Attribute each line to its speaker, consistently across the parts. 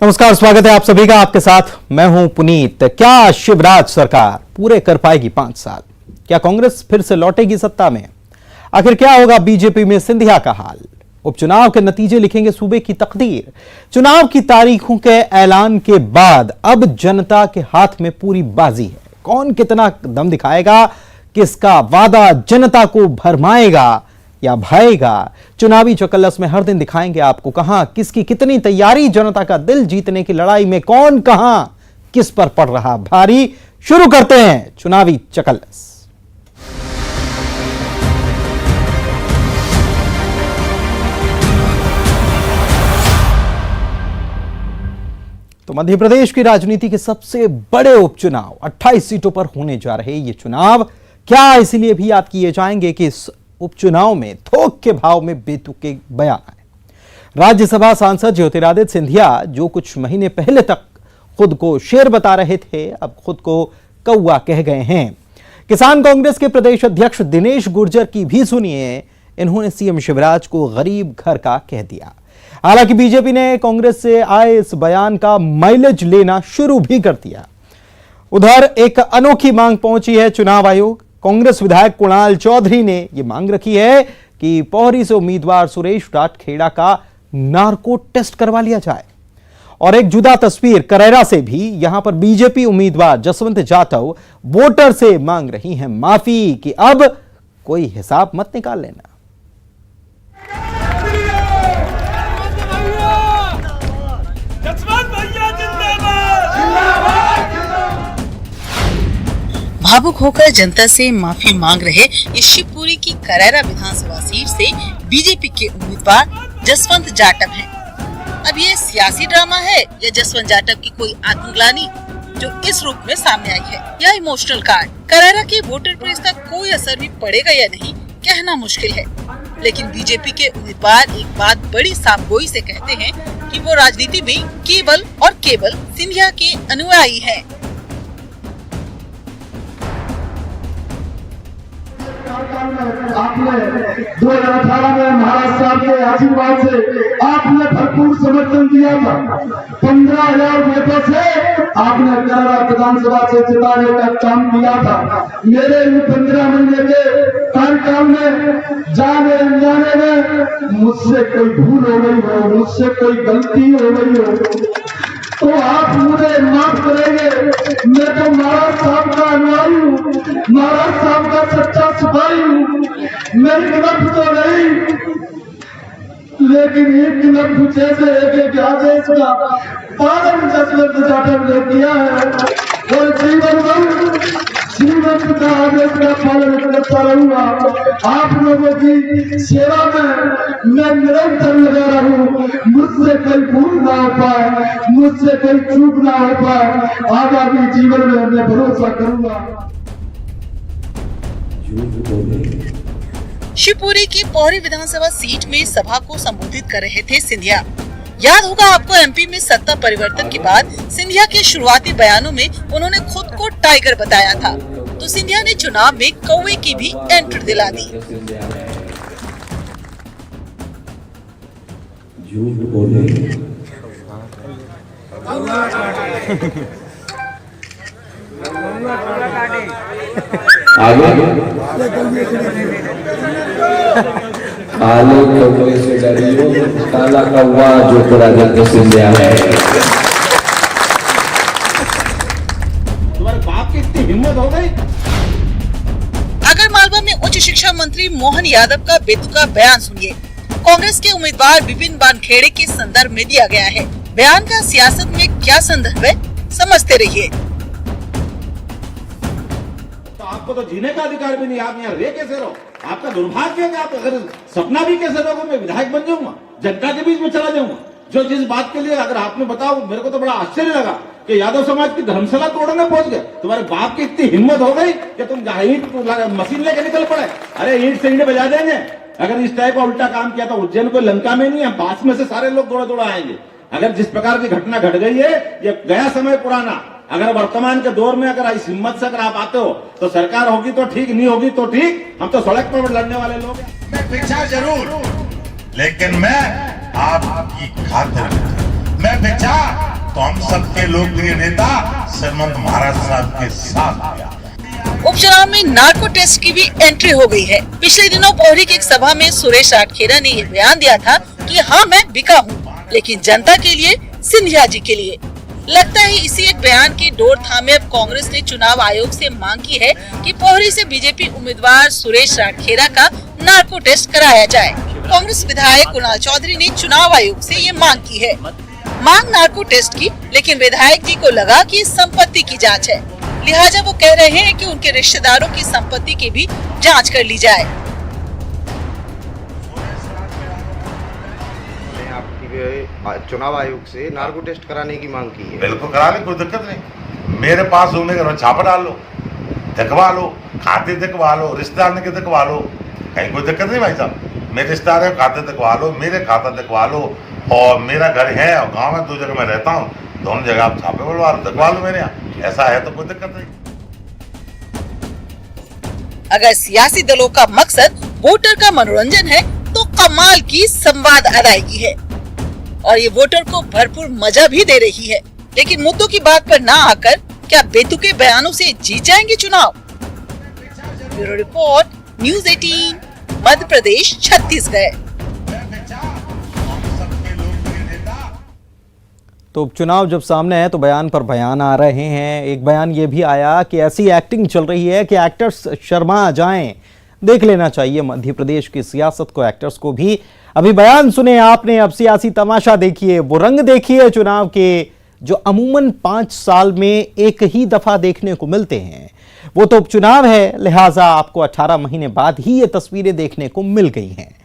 Speaker 1: नमस्कार, स्वागत है आप सभी का। आपके साथ मैं हूं पुनीत। क्या शिवराज सरकार पूरे कर पाएगी 5 साल? क्या कांग्रेस फिर से लौटेगी सत्ता में? आखिर क्या होगा बीजेपी में सिंधिया का हाल? उपचुनाव के नतीजे लिखेंगे सूबे की तकदीर। चुनाव की तारीखों के ऐलान के बाद अब जनता के हाथ में पूरी बाजी है। कौन कितना दम दिखाएगा, किसका वादा जनता को भरमाएगा या भाएगा? चुनावी चौकल्लस में हर दिन दिखाएंगे आपको कहां किसकी कितनी तैयारी। जनता का दिल जीतने की लड़ाई में कौन कहां किस पर पड़ रहा भारी। शुरू करते हैं चुनावी चौकल्लस। तो मध्य प्रदेश की राजनीति के सबसे बड़े उपचुनाव 28 सीटों पर होने जा रहे ये चुनाव क्या इसीलिए भी याद किए जाएंगे कि इस उपचुनाव में थोक के भाव में बेतुके बयान आए। राज्यसभा सांसद ज्योतिरादित्य सिंधिया जो कुछ महीने पहले तक खुद को शेर बता रहे थे, अब खुद को कौवा कह गए हैं। किसान कांग्रेस के प्रदेश अध्यक्ष दिनेश गुर्जर की भी सुनिए। इन्होंने सीएम शिवराज को गरीब घर का कह दिया। हालांकि बीजेपी ने कांग्रेस से आए इस बयान का माइलेज लेना शुरू भी कर दिया। उधर एक अनोखी मांग पहुंची है चुनाव आयोग। कांग्रेस विधायक कुणाल चौधरी ने यह मांग रखी है कि पोहरी से उम्मीदवार सुरेश राठखेड़ा का नार्को टेस्ट करवा लिया जाए। और एक जुदा तस्वीर करेरा से भी। यहां पर बीजेपी उम्मीदवार जसवंत जाटव वोटर से मांग रही हैं माफी कि अब कोई हिसाब मत निकाल लेना।
Speaker 2: भावुक होकर जनता से माफी मांग रहे इस शिवपुरी की करेरा विधानसभा सीट से बीजेपी के उम्मीदवार जसवंत जाटव हैं। अब ये सियासी ड्रामा है या जसवंत जाटव की कोई आत्मग्लानि जो इस रूप में सामने आई है, या इमोशनल कार्ड? करेरा के वोटर पर इसका कोई असर भी पड़ेगा या नहीं कहना मुश्किल है। लेकिन बीजेपी के उम्मीदवार एक बात बड़ी साफगोई से कहते हैं कि वो राजनीति में केवल और केवल सिंधिया के अनुयायी हैं।
Speaker 3: आपने 2018 में महाराज साहब के आशीर्वाद से आपने भरपूर समर्थन दिया था। 15,000 वोटों से आपने करेरा विधानसभा से जिताने का काम किया था। मेरे इन 15 महीने के कार्यकाल में जाने अनजाने में मुझसे कोई भूल हो गई हो, मुझसे कोई गलती हो गई हो तो आप मुझे माफ करेंगे। मैं तो महाराज साहब का अनुयायी हूँ, महाराज साहब का सच्चा सिपाही हूँ। मेरी तरफ तो नहीं, लेकिन एक लफ्ज जैसे एक आदेश का पालन जसवंत जाटव ने किया है और जीवन का आदेश का पालन करता रहूंगा। आप लोगों की सेवा में मैं निरंतर लगा रहूं। मुझसे कोई भूल ना हो पाए, मुझसे कोई चूक ना हो पाए। आगामी जीवन में मैं भरोसा करूंगा।
Speaker 2: शिवपुरी की पोहरी विधानसभा सीट में सभा को संबोधित कर रहे थे सिंधिया। याद होगा आपको, एमपी में सत्ता परिवर्तन के बाद सिंधिया के शुरुआती बयानों में उन्होंने खुद को टाइगर बताया था। तो सिंधिया ने चुनाव में कौवे की भी एंट्री दिला दी।
Speaker 4: आलो कौवे से डरियो, काला कौवा जो राजेंद्र सिंधिया है।
Speaker 3: तुम्हारे बाप की इतनी हिम्मत हो गई?
Speaker 2: आगर मालवा में उच्च शिक्षा मंत्री मोहन यादव का बेतुका बयान सुनिए। कांग्रेस के उम्मीदवार विपिन वानखेड़े के संदर्भ में दिया गया है। बयान का सियासत में क्या संदर्भ है, समझते रहिए।
Speaker 5: आपको तो जीने का अधिकार भी नहीं, आप यहाँ रह कैसे रहो? आपका दुर्भाग्य है कि आप अगर सपना भी कैसे रहोगे मैं विधायक बन जाऊंगा, जनता के बीच में चला जाऊंगा। जो जिस बात के लिए अगर आपने बताओ, मेरे को तो बड़ा आश्चर्य लगा कि यादव समाज की धर्मशाला तोड़ने पहुंच गए। तुम्हारे बाप की इतनी हिम्मत हो गई कि तुम ईंट मशीन लेके निकल पड़े। अरे ईंट से ईंट बजा देंगे। अगर इस टाइप का उल्टा काम किया तो उज्जैन को लंका में नहीं है, पास में से सारे लोग दौड़ा दौड़ा आएंगे। अगर जिस प्रकार की घटना घट गई है, ये गया समय पुराना। अगर वर्तमान के दौर में अगर इस हिम्मत से अगर आप आते हो तो सरकार होगी तो ठीक, नहीं होगी तो ठीक। हम तो सड़क पर लड़ने वाले लोग हैं।
Speaker 6: मैं पीछा जरूर, लेकिन मैं आपकी खातिर, मैं भिक्षा तो हम सबके लोकप्रिय नेता श्रीमंत महाराज साहब के साथ गया।
Speaker 2: उपचुनाव में नार्को टेस्ट की भी एंट्री हो गई है। पिछले दिनों पोहरी की एक सभा में सुरेश राठखेड़ा ने ये बयान दिया था कि हाँ मैं बिका हूँ, लेकिन जनता के लिए, सिंधिया जी के लिए। लगता है इसी एक बयान की डोर थामे अब कांग्रेस ने चुनाव आयोग से मांग की है कि पोहरी से बीजेपी उम्मीदवार सुरेश राठखेड़ा का नार्को टेस्ट कराया जाए। कांग्रेस विधायक कुणाल चौधरी ने चुनाव आयोग से ये मांग की है। मांग नार्को टेस्ट की, लेकिन विधायक जी को लगा कि संपत्ति की जांच है, लिहाजा वो कह रहे हैं कि उनके रिश्तेदारों की संपत्ति की भी जांच कर ली जाए।
Speaker 7: चुनाव आयोग से नार्को टेस्ट कराने की मांग की है।
Speaker 6: बिल्कुल करा ले, कोई दिक्कत नहीं। मेरे पास होने के छापा डाल लो, दिखवा लो, खाते दिखवा लो, रिश्तेदार के दिखवा लो, कहीं कोई दिक्कत नहीं भाई साहब। मेरे रिश्तेदार के खाते दिखवा लो, मेरे खाता दिखवा लो, और मेरा घर है और गाँव में 2 जगह मैं रहता हूँ, दोनों जगह आप छापे बुलवा लो, दिखवा लो मेरे यहाँ। ऐसा है तो कोई दिक्कत नहीं।
Speaker 2: अगर सियासी दलों का मकसद वोटर का मनोरंजन है तो कमाल की संवाद अदायगी है और ये वोटर को भरपूर मजा भी दे रही है। लेकिन मुद्दों की बात पर ना आकर क्या बेतुके बयानों से जीत जाएंगे चुनाव? Bureau report, news 18, Madhya Pradesh, Chhattisgarh.
Speaker 1: तो उपचुनाव जब सामने है तो बयान पर बयान आ रहे हैं। एक बयान ये भी आया कि ऐसी एक्टिंग चल रही है कि एक्टर्स शर्मा जाएं। देख लेना चाहिए मध्य प्रदेश की सियासत को, एक्टर्स को भी। अभी बयान सुने आपने, अब सियासी तमाशा देखिए, वो रंग देखिए चुनाव के जो अमूमन 5 साल में एक ही दफा देखने को मिलते हैं। वो तो उपचुनाव है, लिहाजा आपको 18 महीने बाद ही ये तस्वीरें देखने को मिल गई हैं।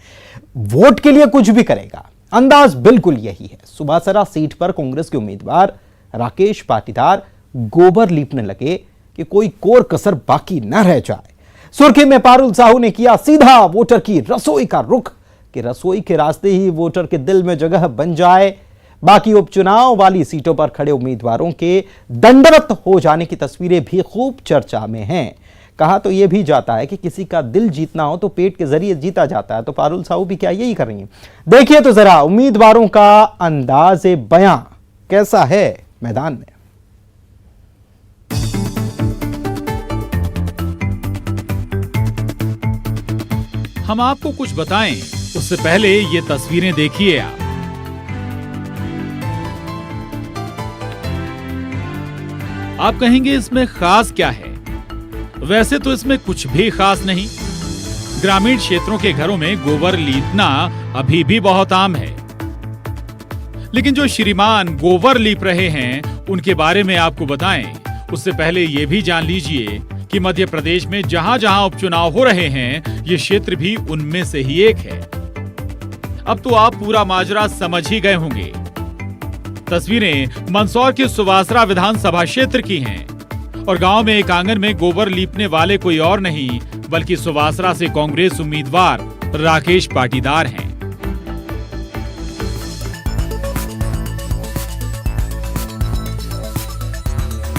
Speaker 1: वोट के लिए कुछ भी करेगा, अंदाज बिल्कुल यही है। सुबासरा सीट पर कांग्रेस के उम्मीदवार राकेश पाटीदार गोबर लीपने लगे कि कोई कोर कसर बाकी न रह जाए। सुर्खी में पारुल साहू ने किया सीधा वोटर की रसोई का रुख कि रसोई के रास्ते ही वोटर के दिल में जगह बन जाए। बाकी उपचुनाव वाली सीटों पर खड़े उम्मीदवारों के दंडवत हो जाने की तस्वीरें भी खूब चर्चा में हैं। कहा तो यह भी जाता है कि किसी का दिल जीतना हो तो पेट के जरिए जीता जाता है। तो पारुल साहू भी क्या यही कर रही हैं? देखिए तो जरा उम्मीदवारों का अंदाज़े बयां कैसा है मैदान में।
Speaker 8: हम आपको कुछ बताएं उससे पहले ये तस्वीरें देखिए आप कहेंगे इसमें खास क्या है? वैसे तो इसमें कुछ भी खास नहीं। ग्रामीण क्षेत्रों के घरों में गोबर लीपना अभी भी बहुत आम है, लेकिन जो श्रीमान गोबर लीप रहे हैं उनके बारे में आपको बताएं उससे पहले ये भी जान लीजिए कि मध्य प्रदेश में जहां जहां उपचुनाव हो रहे हैं ये क्षेत्र भी उनमें से ही एक है। अब तो आप पूरा माजरा समझ ही गए होंगे। तस्वीरें मंदसौर के सुवासरा विधानसभा क्षेत्र की हैं और गांव में एक आंगन में गोबर लीपने वाले कोई और नहीं बल्कि सुवासरा से कांग्रेस उम्मीदवार राकेश पाटीदार हैं।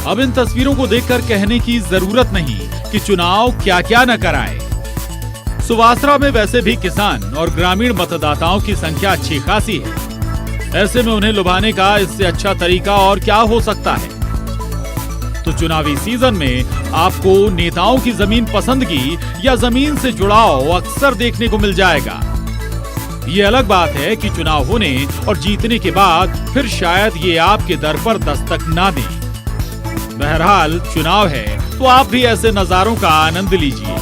Speaker 8: अब इन तस्वीरों को देखकर कहने की जरूरत नहीं कि चुनाव क्या क्या न कराए। सुवासरा में वैसे भी किसान और ग्रामीण मतदाताओं की संख्या अच्छी खासी है। ऐसे में उन्हें लुभाने का इससे अच्छा तरीका और क्या हो सकता है? तो चुनावी सीजन में आपको नेताओं की जमीन पसंदगी या जमीन से जुड़ाव अक्सर देखने को मिल जाएगा। ये अलग बात है कि चुनाव होने और जीतने के बाद फिर शायद ये आपके दर पर दस्तक ना दें। बहरहाल चुनाव है तो आप भी ऐसे नजारों का आनंद लीजिए।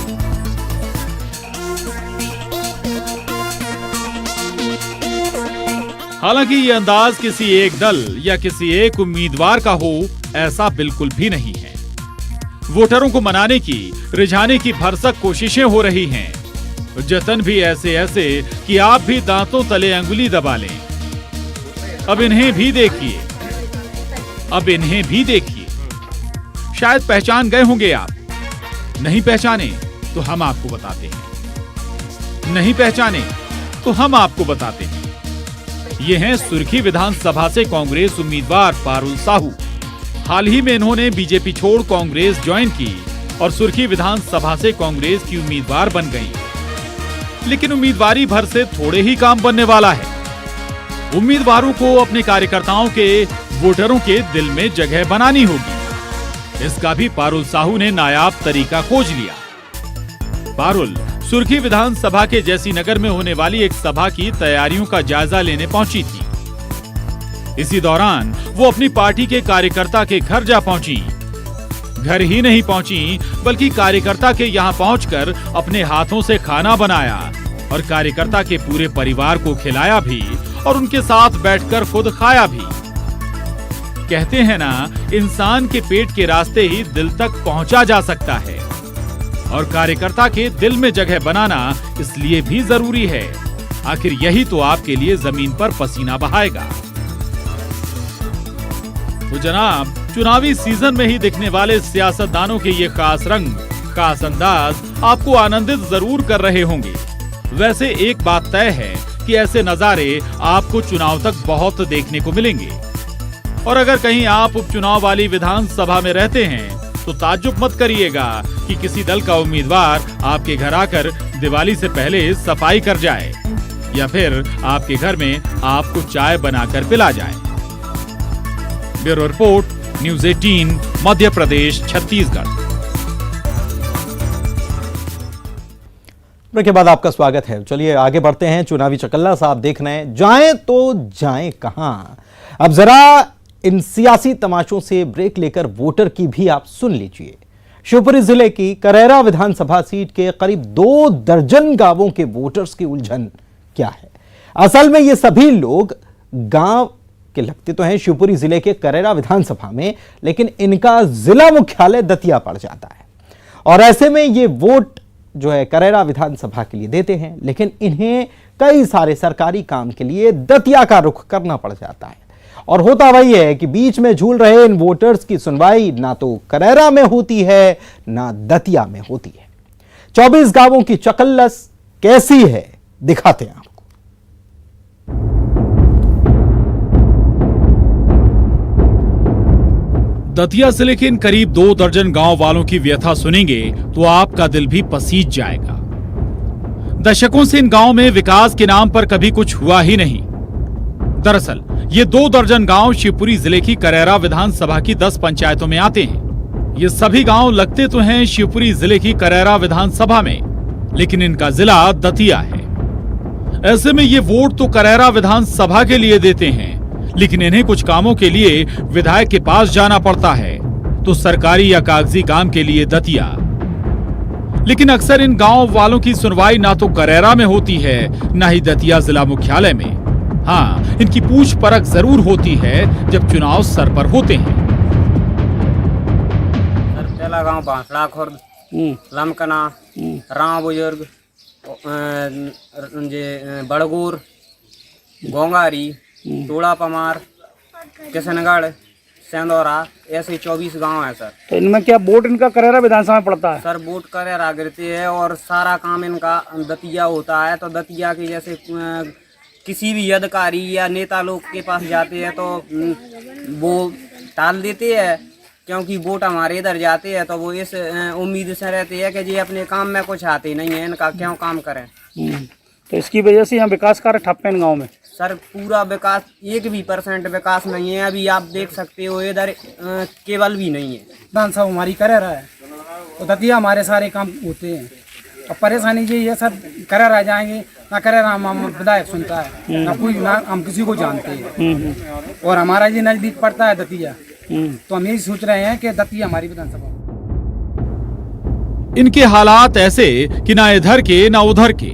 Speaker 8: हालांकि ये अंदाज किसी एक दल या किसी एक उम्मीदवार का हो ऐसा बिल्कुल भी नहीं है। वोटरों को मनाने की, रिझाने की भरसक कोशिशें हो रही हैं। जतन भी ऐसे कि आप भी दांतों तले अंगुली दबा लें। अब इन्हें भी देखिए, अब इन्हें भी देखिए। शायद पहचान गए होंगे आप। नहीं पहचाने तो हम आपको बताते हैं। नहीं पहचाने तो हम आपको बताते हैं। ये हैं सुर्खी विधानसभा से कांग्रेस उम्मीदवार पारुल साहू। हाल ही में इन्होंने बीजेपी छोड़ कांग्रेस ज्वाइन की और सुर्खी विधानसभा से कांग्रेस की उम्मीदवार बन गई। लेकिन उम्मीदवारी भर से थोड़े ही काम बनने वाला है। उम्मीदवारों को अपने कार्यकर्ताओं के वोटरों के दिल में जगह बनानी होगी। इसका भी पारुल साहू ने नायाब तरीका खोज लिया। पारुल सुर्खी विधानसभा के जैसी नगर में होने वाली एक सभा की तैयारियों का जायजा लेने पहुंची थी। इसी दौरान वो अपनी पार्टी के कार्यकर्ता के घर जा पहुंची। घर ही नहीं पहुंची बल्कि कार्यकर्ता के यहां पहुंचकर अपने हाथों से खाना बनाया और कार्यकर्ता के पूरे परिवार को खिलाया भी और उनके साथ बैठकर खुद खाया भी। कहते हैं ना, इंसान के पेट के रास्ते ही दिल तक पहुंचा जा सकता है और कार्यकर्ता के दिल में जगह बनाना इसलिए भी जरूरी है। आखिर यही तो आपके लिए जमीन पर पसीना बहाएगा। तो जनाब, चुनावी सीजन में ही दिखने वाले सियासतदानों के ये खास रंग, खास अंदाज आपको आनंदित जरूर कर रहे होंगे। वैसे एक बात तय है कि ऐसे नजारे आपको चुनाव तक बहुत देखने को मिलेंगे। और अगर कहीं आप उपचुनाव वाली विधानसभा में रहते हैं तो ताज्जुब मत करिएगा कि किसी दल का उम्मीदवार आपके घर आकर दिवाली से पहले सफाई कर जाए या फिर आपके घर में आपको चाय बनाकर पिला जाए। Bureau report, news 18, Madhya Pradesh, Chhattisgarh.
Speaker 1: Break के बाद आपका स्वागत है। चलिए आगे बढ़ते हैं। चुनावी चकल्ला साहब देख रहे हैं, जाएं तो जाएं कहां। अब जरा इन सियासी तमाशों से ब्रेक लेकर वोटर की भी आप सुन लीजिए। शिवपुरी जिले की करैरा विधानसभा सीट के करीब 2 दर्जन गांवों के वोटर्स की उलझन क्या है। असल में ये सभी लोग गांव के लगते तो हैं शिवपुरी जिले के करैरा विधानसभा में, लेकिन इनका जिला मुख्यालय दतिया पड़ जाता है और ऐसे में ये वोट जो है करैरा विधानसभा के लिए देते हैं, लेकिन इन्हें कई सारे सरकारी काम के लिए दतिया का रुख करना पड़ जाता है। और होता वही है कि बीच में झूल रहे इन वोटर्स की सुनवाई ना तो करैरा में होती है ना दतिया में होती है। 24 गांवों की चकल्लस कैसी है दिखाते हैं आपको।
Speaker 8: दतिया जिले के इन करीब 2 दर्जन गांव वालों की व्यथा सुनेंगे तो आपका दिल भी पसीज जाएगा। दशकों से इन गांव में विकास के नाम पर कभी कुछ हुआ ही नहीं। दरअसल ये 2 दर्जन गांव शिवपुरी जिले की करैरा विधानसभा की 10 पंचायतों में आते हैं। ये सभी गांव लगते तो हैं शिवपुरी जिले की करैरा विधानसभा में, लेकिन इनका जिला दतिया है। ऐसे में ये वोट तो करैरा विधानसभा के लिए देते हैं, लेकिन इन्हें कुछ कामों के लिए विधायक के पास जाना पड़ता है, तो सरकारी या कागजी काम के लिए दतिया। लेकिन अक्सर इन गांव वालों की सुनवाई ना तो करैरा में होती है ना ही दतिया जिला मुख्यालय में। हाँ, इनकी पूछ परख जरूर होती है जब चुनाव सर पर होते हैं।
Speaker 9: सर पहला गांव बांसड़ा खुर्द, लमकना, राव बुजुर्ग, बड़गूर, गोंगारी, टोड़ा पमार, किशनगढ़, सेंदौरा, ऐसे 24 गांव है सर।
Speaker 10: तो इनमें क्या वोट इनका करैरा विधानसभा में पड़ता है?
Speaker 9: सर वोट करैरा गिरती है और सारा काम इनका दतिया होता है। तो दतिया की जैसे किसी भी अधिकारी या नेता लोग के पास जाते हैं तो वो टाल देते हैं, क्योंकि वोट हमारे इधर जाते हैं तो वो इस उम्मीद से रहते हैं कि जी अपने काम में कुछ आते नहीं है, इनका क्यों काम करें।
Speaker 10: तो इसकी वजह से यहाँ विकास कार्य ठप है इन गाँव में।
Speaker 9: सर पूरा विकास 1% विकास नहीं है। अभी आप देख सकते हो इधर केबल भी नहीं है।
Speaker 10: विधानसभा हमारी करैरा है तो दतिया हमारे सारे काम होते हैं। अब परेशानी ये सब करैरा जाएंगे ना, करैरा हम विधायक सुनता है ना कोई, ना हम किसी को जानते हैं। और हमारा ये नजदीक पड़ता है दतिया, तो हम यही सोच रहे हैं कि दतिया हमारी विधानसभा।
Speaker 8: इनके हालात ऐसे कि ना इधर के ना उधर के।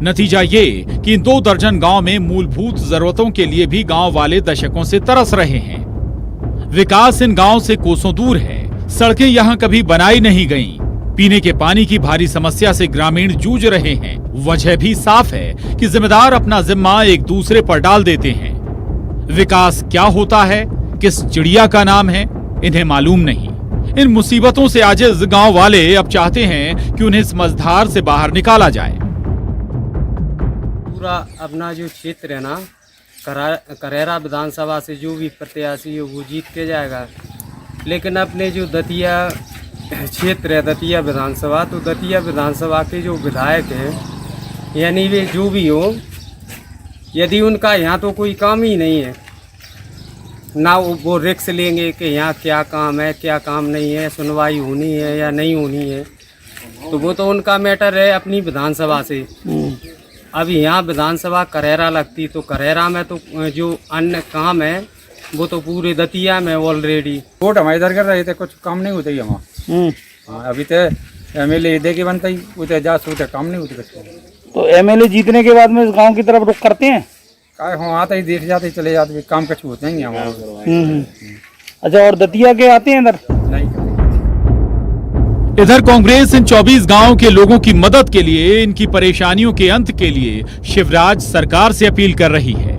Speaker 8: नतीजा ये कि इन 2 दर्जन गांव में मूलभूत जरूरतों के लिए भी गांव वाले दशकों से तरस रहे हैं। विकास इन गांव से कोसों दूर है। सड़कें यहां कभी बनाई नहीं गईं। पीने के पानी की भारी समस्या से ग्रामीण जूझ रहे हैं। वजह भी साफ है कि जिम्मेदार अपना जिम्मा एक दूसरे पर डाल देते हैं। विकास क्या होता है, किस चिड़िया का नाम है, इन्हें मालूम नहीं। इन मुसीबतों से आजिज गांव वाले अब चाहते हैं कि उन्हें इस मझधार से बाहर निकाला जाए।
Speaker 9: पूरा अपना जो क्षेत्र है ना, करैरा विधानसभा से जो भी प्रत्याशी है वो जीत के जाएगा। लेकिन अपने जो दतिया क्षेत्र है, दतिया विधानसभा, तो दतिया विधानसभा के जो विधायक हैं, यानी वे जो भी हो, यदि उनका यहाँ तो कोई काम ही नहीं है, ना वो रिक्स लेंगे कि यहाँ क्या काम है क्या काम नहीं है, सुनवाई होनी है या नहीं होनी है, तो वो तो उनका मैटर है अपनी विधानसभा से। अब यहाँ विधानसभा करैरा लगती तो करैरा में तो जो अन्य काम है वो तो पूरे दतिया में ऑलरेडी।
Speaker 10: वोट हमारे इधर कर रहे थे, कुछ काम नहीं होता ही हमारा। अभी तो MLA दे के बनता ही उधर जा सोचा काम नहीं होते बच्चे।
Speaker 11: तो MLA जीतने के बाद में इस गांव की तरफ रुख करते हैं?
Speaker 10: हम आते ही देख जाते चले जाते, काम कुछ होते नहीं हमारा।
Speaker 11: अच्छा, और दतिया के आते हैं इधर?
Speaker 10: नहीं।
Speaker 8: इधर कांग्रेस इन 24 गांवों के लोगों की मदद के लिए, इनकी परेशानियों के अंत के लिए शिवराज सरकार से अपील कर रही है।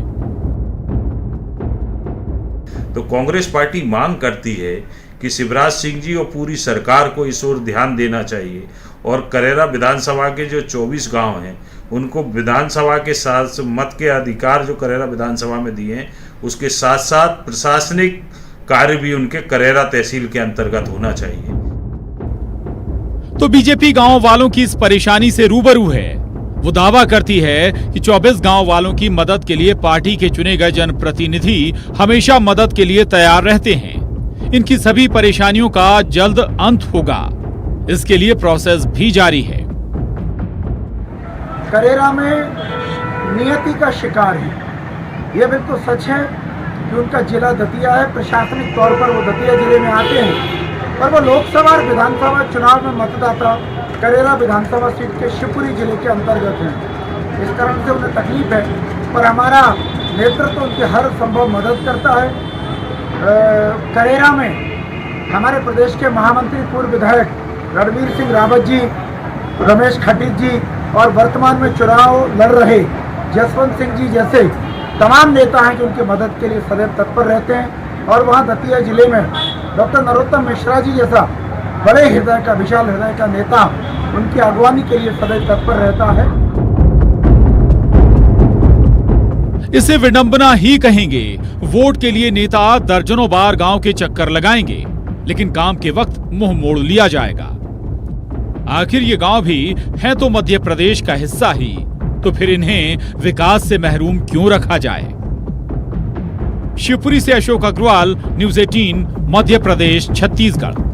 Speaker 12: तो कांग्रेस पार्टी मांग करती है कि शिवराज सिंह जी और पूरी सरकार को इस ओर ध्यान देना चाहिए और करैरा विधानसभा के जो 24 गांव हैं उनको विधानसभा के साथ मत के अधिकार जो करैरा विधानसभा में दिए हैं, उसके साथ साथ प्रशासनिक कार्य भी उनके करैरा तहसील के अंतर्गत होना चाहिए।
Speaker 8: तो बीजेपी गांव वालों की इस परेशानी से रूबरू है। वो दावा करती है कि 24 गांव वालों की मदद के लिए पार्टी के चुने गए जनप्रतिनिधि हमेशा मदद के लिए तैयार रहते हैं। इनकी सभी परेशानियों का जल्द अंत होगा, इसके लिए प्रोसेस भी जारी है।
Speaker 3: करैरा में नियति का शिकार है, यह बिल्कुल सच है कि उनका जिला दतिया है। प्रशासनिक तौर पर वो दतिया जिले में आते हैं, पर वो लोकसभा और विधानसभा चुनाव में मतदाता करैरा विधानसभा सीट के शिवपुरी जिले के अंतर्गत हैं। इस कारण से उन्हें तकलीफ है, पर हमारा नेतृत्व उनकी हर संभव मदद करता है। करैरा में हमारे प्रदेश के महामंत्री पूर्व विधायक रणवीर सिंह रावत जी, रमेश खटीक जी और वर्तमान में चुनाव लड़ रहे जसवंत सिंह जी जैसे तमाम नेता हैं जो उनकी मदद के लिए सदैव तत्पर रहते हैं। और वहाँ दतिया जिले में डॉक्टर नरोत्तम मिश्रा जी जैसा बड़े हृदय का, विशाल हृदय का नेता उनकी अगवानी के लिए सदैव तत्पर रहता है।
Speaker 8: इसे विडंबना ही कहेंगे। वोट के लिए नेता दर्जनों बार गांव के चक्कर लगाएंगे, लेकिन काम के वक्त मुंह मोड़ लिया जाएगा। आखिर ये गांव भी है तो मध्य प्रदेश का हिस्सा ही, तो फिर इन्हें विकास से महरूम क्यों रखा जाए? शिवपुरी से अशोक अग्रवाल, न्यूज़ 18, मध्य प्रदेश, छत्तीसगढ़।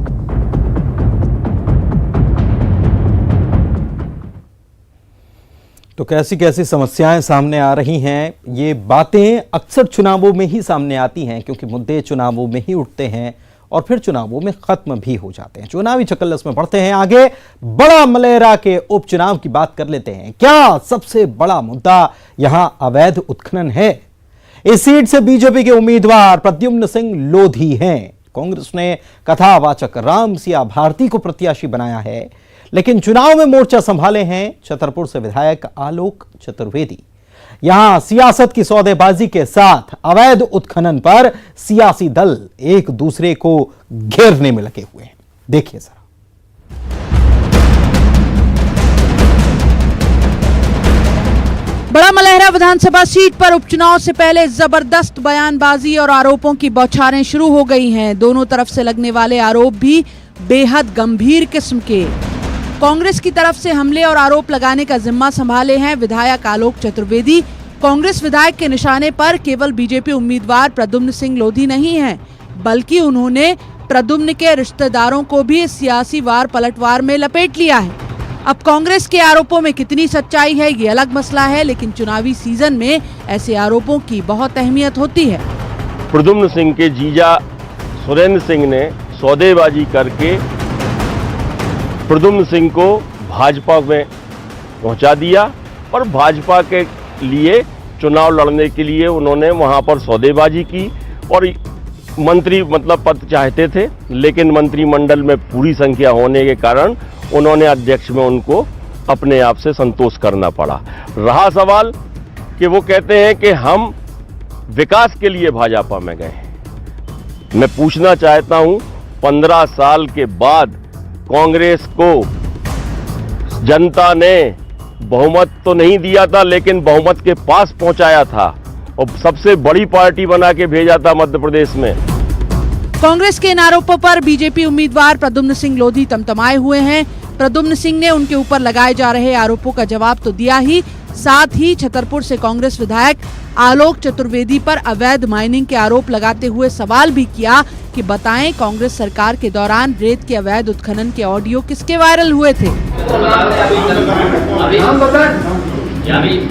Speaker 1: तो कैसी कैसी समस्याएं सामने आ रही हैं, ये बातें अक्सर चुनावों में ही सामने आती हैं, क्योंकि मुद्दे चुनावों में ही उठते हैं और फिर चुनावों में खत्म भी हो जाते हैं। चुनावी चकल्लस में बढ़ते हैं आगे। बड़ा मलेरा के उपचुनाव की बात कर लेते हैं। क्या सबसे बड़ा मुद्दा यहां अवैध उत्खनन है? इस सीट से बीजेपी के उम्मीदवार प्रद्युम्न सिंह लोधी हैं। कांग्रेस ने कथावाचक राम सिया भारती को प्रत्याशी बनाया है, लेकिन चुनाव में मोर्चा संभाले हैं छतरपुर से विधायक आलोक चतुर्वेदी। यहां सियासत की सौदेबाजी के साथ अवैध उत्खनन पर सियासी दल एक दूसरे को घेरने में लगे हुए हैं। देखिए जरा।
Speaker 13: बड़ा मलहरा विधानसभा सीट पर उपचुनाव से पहले जबरदस्त बयानबाजी और आरोपों की बौछारें शुरू हो गई हैं। दोनों तरफ से लगने वाले आरोप भी बेहद गंभीर किस्म के। कांग्रेस की तरफ से हमले और आरोप लगाने का जिम्मा संभाले हैं विधायक आलोक चतुर्वेदी। कांग्रेस विधायक के निशाने पर केवल बीजेपी उम्मीदवार प्रद्युम्न सिंह लोधी नहीं हैं, बल्कि उन्होंने प्रद्युम्न के रिश्तेदारों को भी इस सियासी वार पलटवार में लपेट लिया है। अब कांग्रेस के आरोपों में कितनी सच्चाई है ये अलग मसला है, लेकिन चुनावी सीजन में ऐसे आरोपों की बहुत अहमियत होती है।
Speaker 14: प्रद्युम्न सिंह के जीजा सुरेंद्र सिंह ने सौदेबाजी करके प्रद्युम्न सिंह को भाजपा में पहुंचा दिया और भाजपा के लिए चुनाव लड़ने के लिए उन्होंने वहां पर सौदेबाजी की और मंत्री पद चाहते थे, लेकिन मंत्रिमंडल में पूरी संख्या होने के कारण उन्होंने अध्यक्ष में उनको अपने आप से संतोष करना पड़ा। रहा सवाल कि वो कहते हैं कि हम विकास के लिए भाजपा में गए। मैं पूछना चाहता हूं, 15 साल के बाद कांग्रेस को जनता ने बहुमत तो नहीं दिया था, लेकिन बहुमत के पास पहुंचाया था और सबसे बड़ी पार्टी बना के भेजा था मध्य प्रदेश में।
Speaker 13: कांग्रेस के इन आरोपों पर बीजेपी उम्मीदवार प्रद्युम्न सिंह लोधी तमतमाए हुए हैं। प्रद्युम्न सिंह ने उनके ऊपर लगाए जा रहे आरोपों का जवाब तो दिया ही, साथ ही छतरपुर से कांग्रेस विधायक आलोक चतुर्वेदी पर अवैध माइनिंग के आरोप लगाते हुए सवाल भी किया कि बताएं कांग्रेस सरकार के दौरान रेत के अवैध उत्खनन के ऑडियो किसके वायरल हुए थे।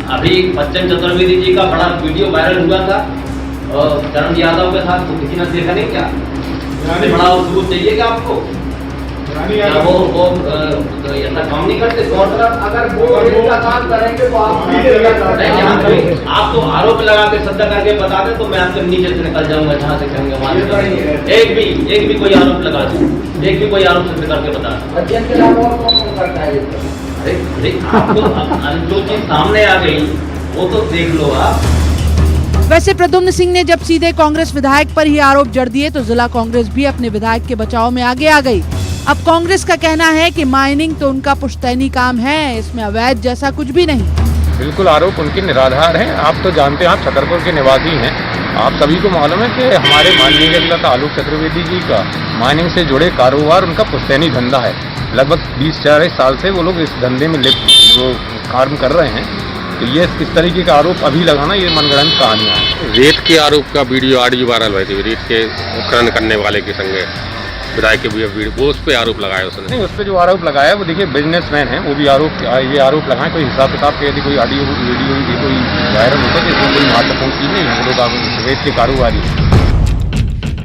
Speaker 15: अभी बच्चन चतुर्वेदी जी का बड़ा वीडियो वायरल हुआ था चरण यादव के साथ, तो किसी ने देखा नहीं क्या? बड़ा दूर चाहिए क्या आपको? वो ऐसा काम नहीं करते। अगर वो ऐसा काम करेंगे तो आप तो आरोप लगा के सत्ता करके बता दें तो मैं आपके नीचे से निकल जाऊंगा जहाँ से कहेंगे वहाँ से। एक भी कोई आरोप लगा दो, एक भी कोई आरोप सत्य करके बता दो। आपको जो चीज सामने आ गई वो तो देख लो आप।
Speaker 13: वैसे प्रद्युम्न सिंह ने जब सीधे कांग्रेस विधायक पर ही आरोप जड़ दिए तो जिला कांग्रेस भी अपने विधायक के बचाव में आगे आ गई। अब कांग्रेस का कहना है कि माइनिंग तो उनका पुश्तैनी काम है, इसमें अवैध जैसा कुछ भी नहीं।
Speaker 16: बिल्कुल आरोप उनके निराधार हैं। आप तो जानते हैं, आप छतरपुर के निवासी हैं, आप सभी को मालूम है कि हमारे माननीय नेता आलोक चतुर्वेदी जी का माइनिंग से जुड़े कारोबार उनका पुश्तैनी धंधा है। लगभग 20-40 साल से वो लोग इस धंधे में काम कर रहे हैं। तो ये इस तरीके का आरोप अभी लगाना ये मनगढ़ंत कहानियाँ हैं।
Speaker 17: रेत के आरोप का वीडियो ऑडियो वायरल हुई थी, रेत के उत्खनन करने वाले के संगे विधायक के वीडियो, वो उस पर आरोप लगाया उसने।
Speaker 16: नहीं, उस पर जो आरोप लगाया वो देखिए बिजनेसमैन है, वो भी ये आरोप लगाए। कोई हिसाब किताब के यदि कोई ऑडियो वीडियो भी कोई वायरल होता है तो इसमें कोई महत्वपूर्ण चीज नहीं है। वो लोग रेत के कारोबारी।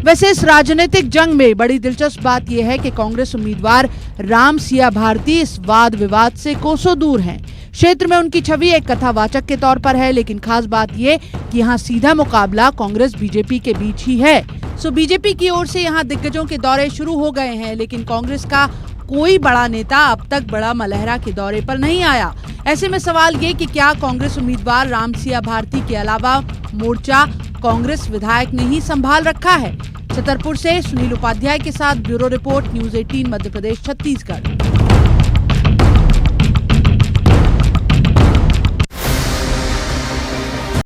Speaker 13: वैसे इस राजनीतिक जंग में बड़ी दिलचस्प बात यह है कि कांग्रेस उम्मीदवार राम सिया भारती इस वाद विवाद से कोसों दूर हैं। क्षेत्र में उनकी छवि एक कथावाचक के तौर पर है, लेकिन खास बात ये कि यहाँ सीधा मुकाबला कांग्रेस बीजेपी के बीच ही है। सो बीजेपी की ओर से यहाँ दिग्गजों के दौरे शुरू हो गए हैं, लेकिन कांग्रेस का कोई बड़ा नेता अब तक बड़ा मलहरा के दौरे पर नहीं आया। ऐसे में सवाल ये कि क्या कांग्रेस उम्मीदवार राम सिया भारती के अलावा मोर्चा कांग्रेस विधायक ने ही संभाल रखा है। छतरपुर से सुनील उपाध्याय के साथ bureau report, news 18 Madhya Pradesh Chhattisgarh.